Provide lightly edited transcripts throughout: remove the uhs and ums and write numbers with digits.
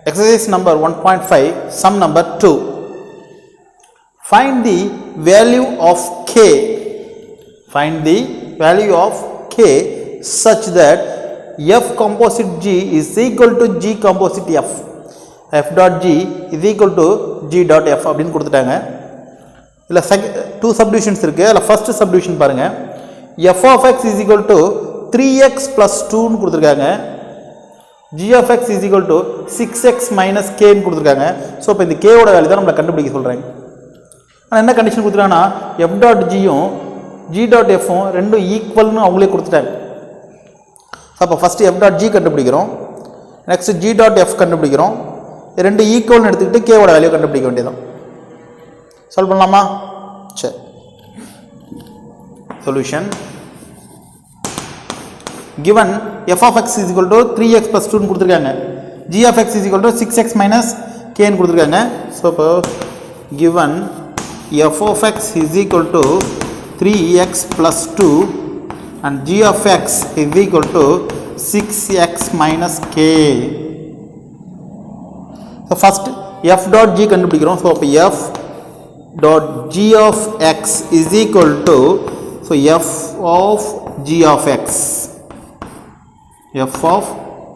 Exercise number 1.5, sum number 2. Find the value of k. Find the value of k such that f composite g is equal to g composite f. f dot g is equal to g dot f அப்படின்னு கொடுத்துட்டாங்க. இல்ல two subdivisions இருக்கு. அதுல first subdivision பாருங்க. f of x is equal to 3x plus 2 னு கொடுத்திருக்காங்க. g of x is equal to 6x minus k னு கொடுத்திருக்காங்க. சோ இப்போ இந்த k ஓட வேல்யூ தான் நம்ம கண்டுபிடிக்க சொல்றாங்க. ஆனா என்ன கண்டிஷன் கொடுத்திருக்காங்கன்னா f dot g யும் g dot f ம் ரெண்டும் ஈக்குவல்னு அவங்களே கொடுத்துட்டாங்க. சோ அப்ப ஃபர்ஸ்ட் f dot g கண்டுபிடிக்கிறோம். நெக்ஸ்ட் g dot f கண்டுபிடிக்கிறோம். ரெண்டு ஈக்குவல்னு எடுத்துக்கிட்டு k ஓட வேல்யூ கண்டுபிடிக்க வேண்டியதுதான். சால்வ் பண்ணலாமா? சரி. Solution given f of x is equal to 3x plus 2 னு கொடுத்திருக்காங்க. g of x is equal to 6x minus k னு கொடுத்திருக்காங்க. so இப்போ given f of x is equal to 3x plus 2 and g of x is equal to 6x minus k. so first f dot g கண்டுபிடிக்கிறோம். so இப்போ f dot g of x is equal to so f of g of x f of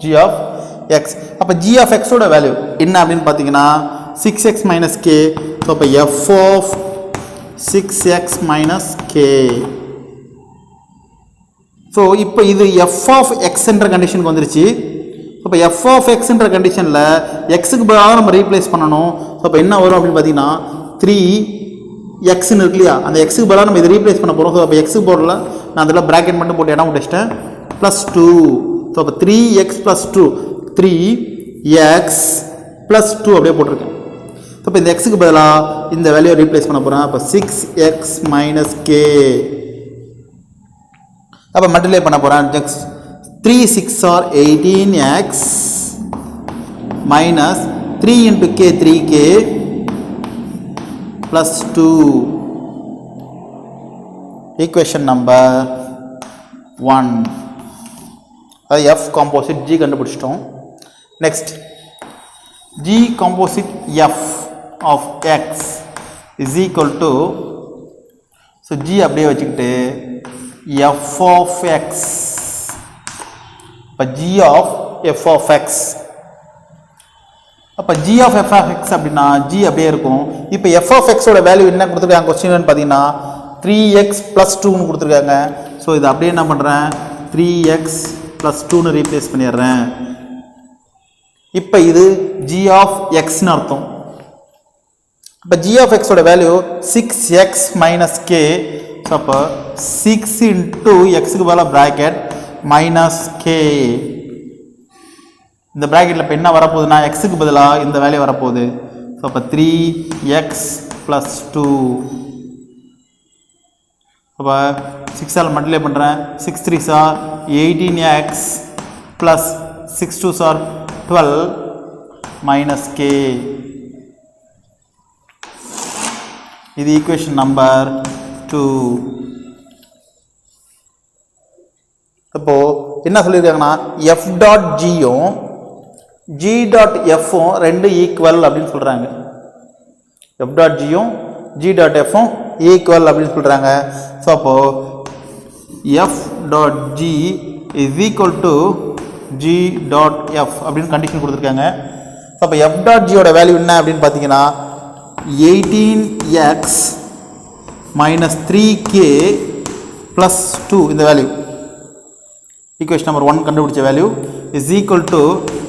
g of x அப்ப g of x ஓட value என்ன அப்படினு பாத்தீங்கன்னா 6x minus k. so அப்ப f of 6x minus k. so இப்போ இது f of x என்ற கண்டிஷனுக்கு வந்துருச்சு. அப்ப f of x என்ற கண்டிஷன்ல x க்கு பதிலா நம்ம ரீப்ளேஸ் பண்ணனும். so அப்ப என்ன வரும் அப்படினு பாத்தீங்கன்னா 3x ன்னு இருக்கு இல்லையா, அந்த x க்கு பதிலா நம்ம இத ரீப்ளேஸ் பண்ண போறோம். so அப்ப x க்கு பதிலா நான் அதல பிராக்கெட் மட்டும் போட்டு இடம் விட்டுட்டேன் +2. so அப்ப 3x plus 2 3x plus 2 அப்படியே போட்டுருக்கேன். so அப்ப இந்த x க்கு பதிலா இந்த வேல்யூவை ரீப்ளேஸ் பண்ண போறேன். அப்ப 6x minus k. அப்ப மல்டிப்ளை பண்ண போறேன். 3 6 are 18x minus 3 into k 3k plus 2. equation number 1. f composite g கண்டுபிடிச்சிட்டோம். next g composite f of x is equal to so g அப்படியே வச்சுக்கிட்டு f of x அப்ப g of f of x அப்ப g of f of x அப்படினா g அப்படியே இருக்கும். இப்போ f of x ஓட வேல்யூ என்ன கொடுத்திருக்காங்க क्वेश्चन பாத்தீங்கன்னா 3x plus 2 னு கொடுத்திருக்காங்க. சோ இது அப்படியே என்ன பண்றேன் 3x plus 2 னு ரீப்ளேஸ் பண்ணிறேன். இப்போ இது g of x னு அர்த்தம். அப்ப g of x ஓட value 6x minus k. So அப்ப 6 into x க்கு பதிலா பிராக்கெட் minus k. இந்த பிராக்கெட்ல இப்ப என்ன வர போகுதுனா x க்கு பதிலா இந்த வேல்யூ வர போகுது. சோ அப்ப 3x plus 2. அப்ப 6 ஆல் மல்டிப்ளை பண்றேன். 6 3s are 18x plus 6 2s are 12 minus k. இது ஈக்குவேஷன் நம்பர் 2. அப்போ என்ன சொல்லிருக்காங்கன்னா f dot g யும் g dot f ம் ரெண்டு ஈக்குவல் அப்படினு சொல்றாங்க. f dot g யும் g dot f ம் ஈக்குவல் அப்படினு சொல்றாங்க. சோ அப்போ f dot g is equal to g dot f அப்படினு கண்டிஷன் கொடுத்திருக்காங்க. சோ அப்ப f dot g ஓட வேல்யூ என்ன அப்படினு பாத்தீங்கன்னா 18x minus 3k plus 2 இந்த வேல்யூ equation number 1 கண்டுபிடிச்ச value is equal to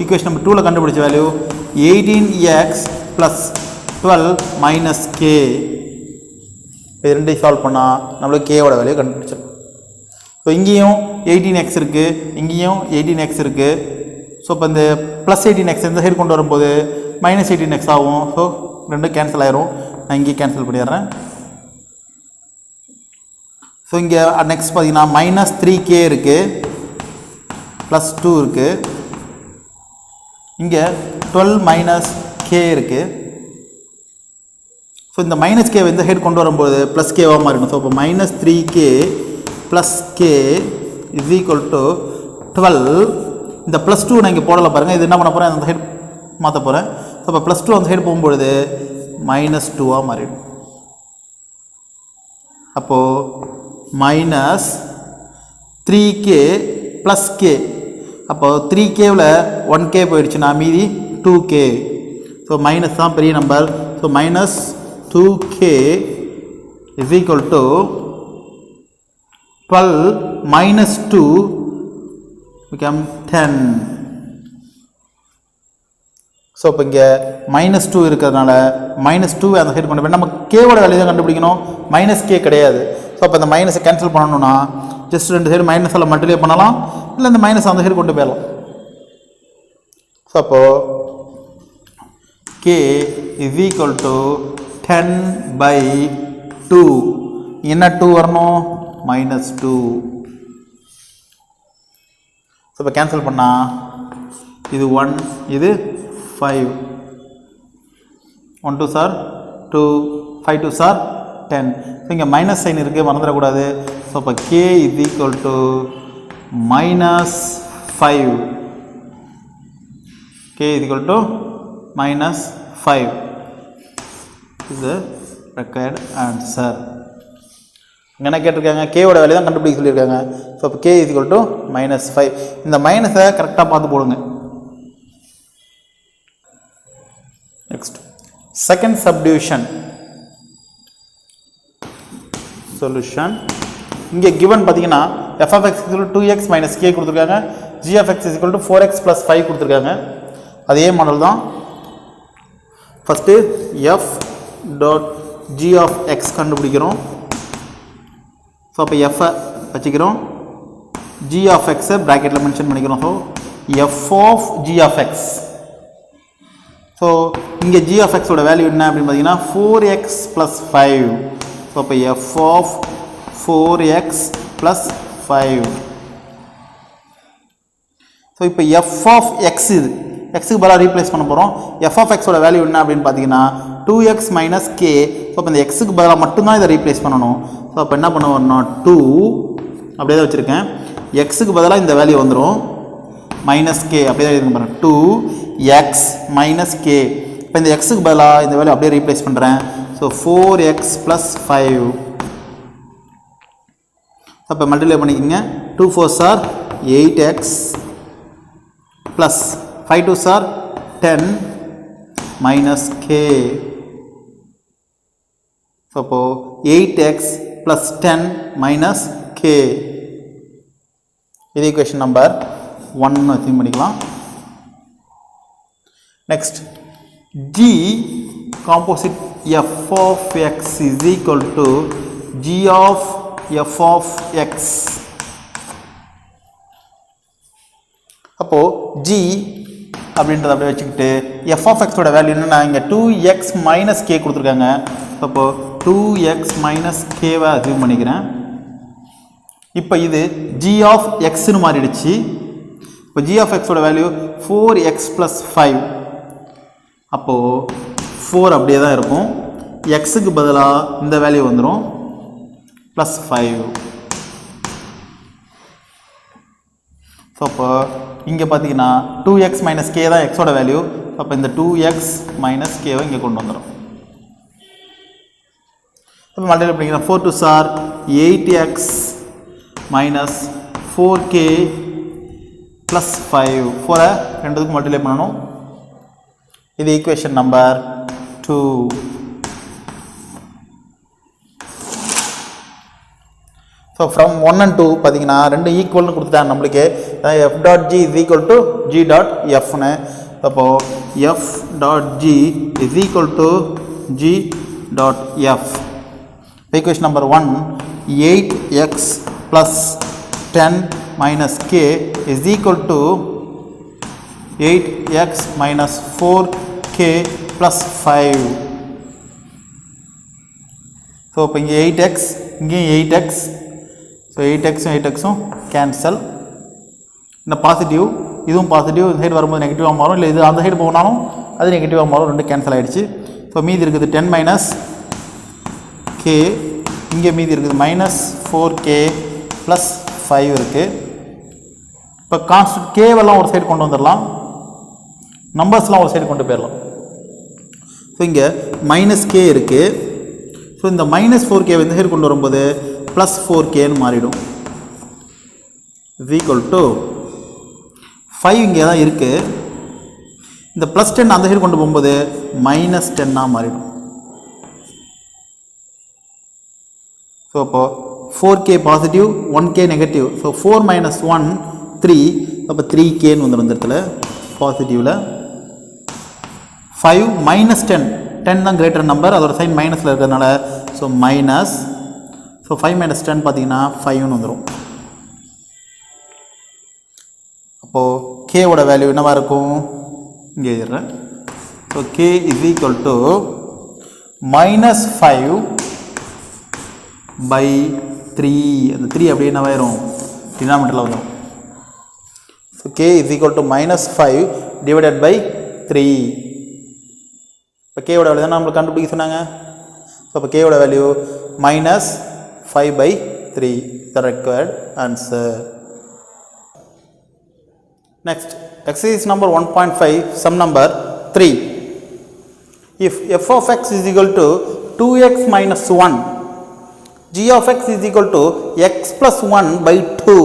equation number 2 ல கண்டுபிடிச்ச value 18x plus 12 minus k. இது ரெண்டையும் சால்வ் பண்ணா நமக்கு k ஓட வேல்யூ கண்டுபிடிச்சிடலாம். சோ இங்கேயும் 18x இருக்கு, இங்கேயும் 18x இருக்கு. சோ அப்ப இந்த +18x இந்த சைடு கொண்டு வரும்போது -18x ஆகும். சோ ரெண்டும் கேன்சல் ஆயிரும். நான் இங்கே கேன்சல் பண்ணிடுறேன். சோ இங்க நெக்ஸ்ட் பாத்தீங்கன்னா -3k இருக்கு, +2 இருக்கு, இங்க 12 minus k இருக்கு. ஸோ இந்த மைனஸ் கே இந்த ஹெட் கொண்டு வரும்போது ப்ளஸ் கேவாக மாறிடும். ஸோ இப்போ -3k plus K is equal to 12. இந்த +2 நான் இங்கே போடலை பாருங்கள். இது என்ன பண்ண போகிறேன், அந்த ஹெட் மாற்ற போகிறேன். ஸோ அப்போ +2 அந்த சைடு போகும்பொழுது -2 மாறிடும். அப்போது -3k + k. அப்போது 3kவில் 1k போயிடுச்சுன்னா மீதி 2k. ஸோ மைனஸ் தான் பெரிய number. So -2k is equal to 12 - 2 become 10. So இப்போ இங்கே -2 இருக்கிறதுனால -2 அந்த சைடு கொண்டு போய் நம்ம கேவோட வேல்யூ தான் கண்டுபிடிக்கணும், -k கிடையாது. ஸோ அப்போ இந்த மைனஸை கேன்சல் பண்ணணும்னா ஜஸ்ட் 2 சைடு மைனஸில் மல்டிப்ளை பண்ணலாம், இல்லை இந்த மைனஸ் அந்த சைடு கொண்டு போயிடலாம். ஸோ அப்போது k is equal to 10/2. என்ன 2 வரணும்? -2. ஸோ இப்போ கேன்சல் பண்ணால் இது 1, இது 5. 1 2 சார் 2, 5 2 சார் 10. ஸோ இங்கே மைனஸ் சைன் இருக்குது, மறந்துடக்கூடாது. ஸோ அப்போ k is equal to -5. k is equal to -5 is the required answer. இங்கே என்ன கேட்டிருக்காங்க? கேவோட வேல்யூ தான் கண்டுபிடிக்க சொல்லியிருக்காங்க. ஸோ அப்போ k is equal to -5. இந்த மைனஸை கரெக்டாக பார்த்து போடுங்க. Next second subdivision solution. இங்கே கிவன் பார்த்தீங்கன்னா f of x is equal to 2x - k கொடுத்துருக்காங்க, g of x is equal to 4x + 5 கொடுத்துருக்காங்க. அதே மாடல் தான். ஃபஸ்ட்டு f.g of x கண்டுபிடிக்கிறோம். ஸோ அப்போ எஃப்ஐ வச்சுக்கிறோம், g of x ப்ராக்கெட்டில் மென்ஷன் பண்ணிக்கிறோம். So f of g of x. So இங்கே g of x ஓட வேல்யூ என்ன அப்படின்னு பார்த்தீங்கன்னா 4x + 5. ஸோ அப்போ f of 4x + 5. ஸோ இப்போ f of x இது எக்ஸுக்கு பதிலாக ரீப்ளேஸ் பண்ண போகிறோம். f of x ஓட வேல்யூ என்ன அப்படின்னு பார்த்தீங்கன்னா 2x - k. ஸோ அப்போ இந்த எக்ஸுக்கு பதிலாக மட்டும்தான் இதை ரீப்ளேஸ் பண்ணணும். ஸோ அப்போ என்ன பண்ணுவோம்னா 2 அப்படியே தான் வச்சுருக்கேன், எக்ஸுக்கு பதிலாக இந்த வேல்யூ வந்துடும் -k அப்படியே தான் இருக்கு பாருங்கள் 2x - k. இப்போ இந்த எக்ஸுக்கு பதிலாக இந்த வேல்யூ அப்படியே ரீப்ளேஸ் பண்ணுறேன். So 4x + 5. அப்போ மல்டிப்ளை பண்ணிக்கோங்க. 2 4s are 8x + 5 2s are 10 - k. So அப்போது 8x + 10 - k. இது ஈக்குவேஷன் நம்பர் 1 அசீவ் பண்ணிக்கலாம். Next g composite f of x is equal to g of f of x. அப்போது g அப்படின்றத அப்படியே வச்சுக்கிட்டு f of x ஓட value என்னன்னா இங்கே 2x - k கொடுத்துருக்காங்க. அப்போது 2x - k-வை அசீவ் பண்ணிக்கிறேன். இப்போ இது g of xன்னு மாறிடுச்சு. இப்போ g of x ஓட வேல்யூ 4x + 5. அப்போது 4 அப்படியே தான் இருக்கும், எக்ஸுக்கு பதிலாக இந்த வேல்யூ வந்துடும் +5. ஸோ அப்போ இங்கே பார்த்தீங்கன்னா 2x - k தான் எக்ஸோட வேல்யூ. அப்போ இந்த 2x - k-வை இங்கே கொண்டு வந்துடும். இப்போ மல்டிப்ளை பண்ணிக்கிறேன். 4 2s are 8x - 4k + 5. 4-ஐ ரெண்டுத்துக்கும் மல்டிப்ளை பண்ணணும். இது equation number 2. So from 1 and 2 பார்த்தீங்கன்னா ரெண்டு ஈக்குவல்னு கொடுத்துட்டாங்க நம்மளுக்கு. f.g is equal to g.fன்னு. அப்போது f.g is equal to g.f. Equation number 1 8x + 10 - k is equal to 8x - 4k + 5. So இப்போ இங்கே 8x, இங்கேயும் 8x. ஸோ 8xும் 8xும் கேன்சல். இந்த பாசிட்டிவ் இதுவும் பாசிட்டிவ், இந்த சைடு வரும்போது நெகட்டிவாக மாறும், இல்லை இது அந்த சைடு போனாலும் அது நெகட்டிவாக மாறும், ரெண்டு கேன்சல் ஆகிடுச்சு. ஸோ மீதி இருக்குது 10 - k. இங்கே மீதி இருக்குது -4k + 5 இருக்குது. இப்போ கான்ஸ்டன்ட் கேவெல்லாம் ஒரு சைடு கொண்டு வந்துடலாம். நம்பர்ஸ்லாம் ஒரு சைடு கொண்டு போயிடலாம். ஸோ இங்கே -k இருக்குது. ஸோ இந்த -4k இந்த சைடு கொண்டு வரும்போது +4kன்னு மாறிடும். இஸ் ஈக்குவல் டு 5 இங்கே தான் இருக்குது. இந்த +10 அந்த சைடு கொண்டு போகும்போது -10 மாறிடும். ஸோ அப்போது 4k positive 1k negative. So 4 - 1 3. அப்போ 3kன்னு வந்துடும் இந்த இடத்துல பாசிட்டிவில். 5 -10 10 தான் கிரேட்டர் நம்பர், அதோட சைன் மைனஸில் இருக்கிறதுனால ஸோ மைனஸ். ஸோ 5 - 10 பார்த்தீங்கன்னா 5ன்னு வந்துடும். அப்போது கேவோட வேல்யூ என்னவாக இருக்கும் இங்கே எழுதுறேன். So k is equal to -5/3. அந்த 3 அப்படியே என்னவாயிரும் டினாமினேட்டரில் வந்துடும். So k is equal to -5/3. இப்போ கேவோட வேல்யூ தான் நம்மளுக்கு கண்டுபிடிக்க சொன்னாங்க. ஸோ அப்போ கேவோட value -5/3 the required answer. Next exercise number 1.5 sum number 3. If f of x is equal to 2x minus 1, g of x is equal to x plus 1 by 2,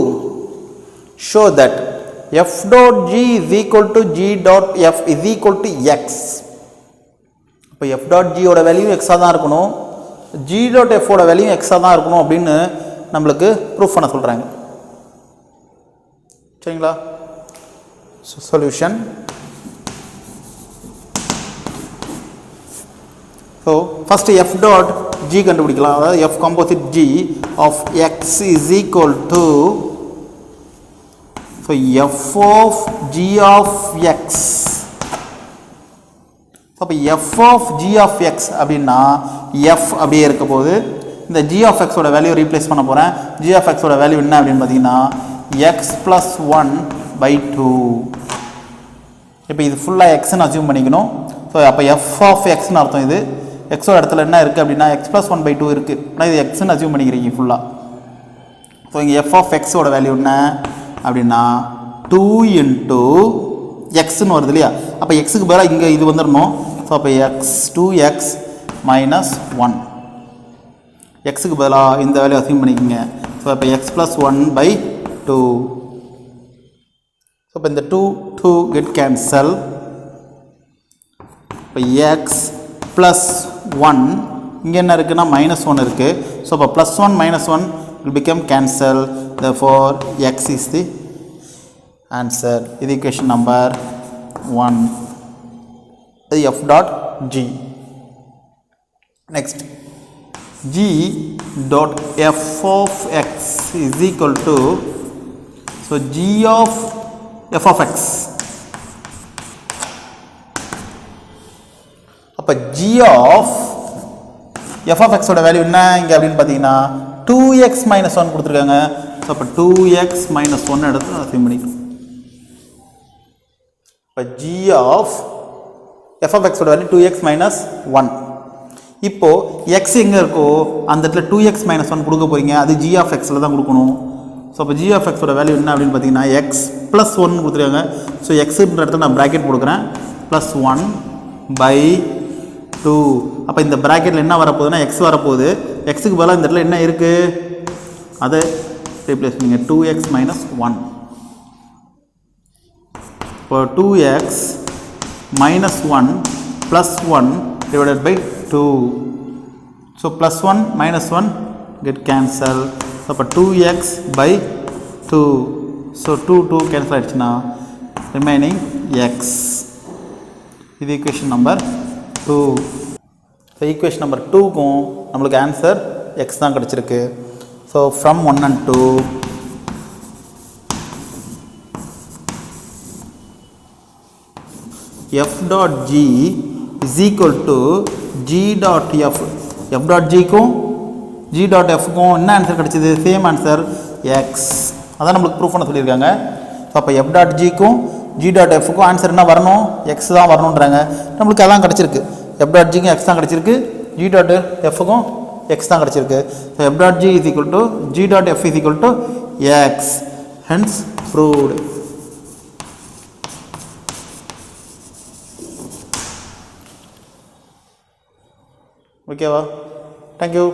show that f dot g is equal to g dot f is equal to x. இப்போ f dot g ஓட value எக்ஸாக தான் இருக்கணும், g dot f ஓட value எக்ஸாக தான் இருக்கணும் அப்படின்னு நம்மளுக்கு proof பண்ண சொல்கிறாங்க. சரிங்களா? So solution. So first f dot g கண்டுபிடிக்கலாம். அதாவது f composite g of x is equal to, so f of g of x. அப்போ f of g of x அப்படின்னா f அப்படியே இருக்க போது இந்த g of x ஓட வேல்யூ ரீப்ளேஸ் பண்ண போகிறேன். g of x ஓட வேல்யூ என்ன அப்படின்னு பார்த்தீங்கன்னா x plus 1/2. இப்போ இது ஃபுல்லாக எக்ஸ்ன்னு அசியூம் பண்ணிக்கணும். ஸோ அப்போ f of xன்னு அர்த்தம். இது எக்ஸோட இடத்துல என்ன இருக்குது அப்படின்னா x plus 1/2 இருக்குது. ஆனால் இது எக்ஸ்ன்னு அசியூம் பண்ணிக்கிறீங்க ஃபுல்லாக. ஸோ இங்கே f of xோட வேல்யூ என்ன அப்படின்னா 2 into xன்னு வருது இல்லையா? அப்போ எக்ஸுக்கு பதிலாக இங்கே இது வந்துடணும். ஸோ அப்போ 2x minus 1. எக்ஸுக்கு பதிலாக இந்த வேல்யூ அசியூம் பண்ணிக்கோங்க. ஸோ அப்போ x plus 1/2. ஸோ இப்போ இந்த 2 get cancel. இப்போ x plus 1 இங்கே என்ன இருக்குன்னா -1 இருக்குது. ஸோ அப்போ +1 -1 will become cancel. Therefore x is the answer. இது equation number 1. இது f dot g. Next, g dot f of x is equal to, so g of f of x. அப்போ g of f of x ஓட value என்ன இங்கே அப்படின்னு பார்த்தீங்கன்னா 2x minus 1 கொடுத்துருக்காங்க. So அப்போ 2x minus 1 எடுத்து அசியூம் பண்ணிக்கணும். இப்போ g of f of x ஓட வேல்யூ 2x minus 1. இப்போது x எங்கே இருக்கோ அந்த இடத்துல 2x minus 1 கொடுக்க போகிறீங்க. அது g of x தான் கொடுக்கணும். ஸோ அப்போ g of x ஓட வேல்யூ என்ன அப்படின்னு பார்த்தீங்கன்னா x plus 1 கொடுத்துருக்காங்க. ஸோ xன்ற இடத்துல நான் ப்ராக்கெட் கொடுக்குறேன். +1/2. அப்போ இந்த ப்ராக்கெட்டில் என்ன வரப்போகுதுன்னா x வரப்போகுது. எக்ஸுக்கு பதிலாக இந்த இடத்துல என்ன இருக்குது அதை ரீப்ளேஸ் பண்ணுங்க. 2x minus 1. இப்போ 2x minus 1 plus 1 divided by 2. So +1 -1 get cancel. அப்போ 2x/2. So 2 cancel ஆயிடுச்சுன்னா remaining x. இது equation number 2. So equation number 2க்கும் நம்மளுக்கு ஆன்சர் x தான் கிடச்சிருக்கு. So from 1 and 2, f dot g is equal to g dot f. f dot g க்கும் g dot f க்கும் என்ன answer கிடச்சிது? Same answer x. அதான் நம்மளுக்கு ப்ரூஃப் பண்ண சொல்லியிருக்காங்க. ஸோ அப்போ f dot g க்கும் g dot f க்கும் ஆன்சர் என்ன வரணும்? x தான் வரணுன்றாங்க. நம்மளுக்கு அதான் கிடச்சிருக்கு. f dot g க்கும் x தான் கிடச்சிருக்கு, g dot f க்கும் x தான் கிடச்சிருக்கு. So f dot g is equal to g dot f is equal to x. Hence proved. ஓகேவா? தேங்க்யூ.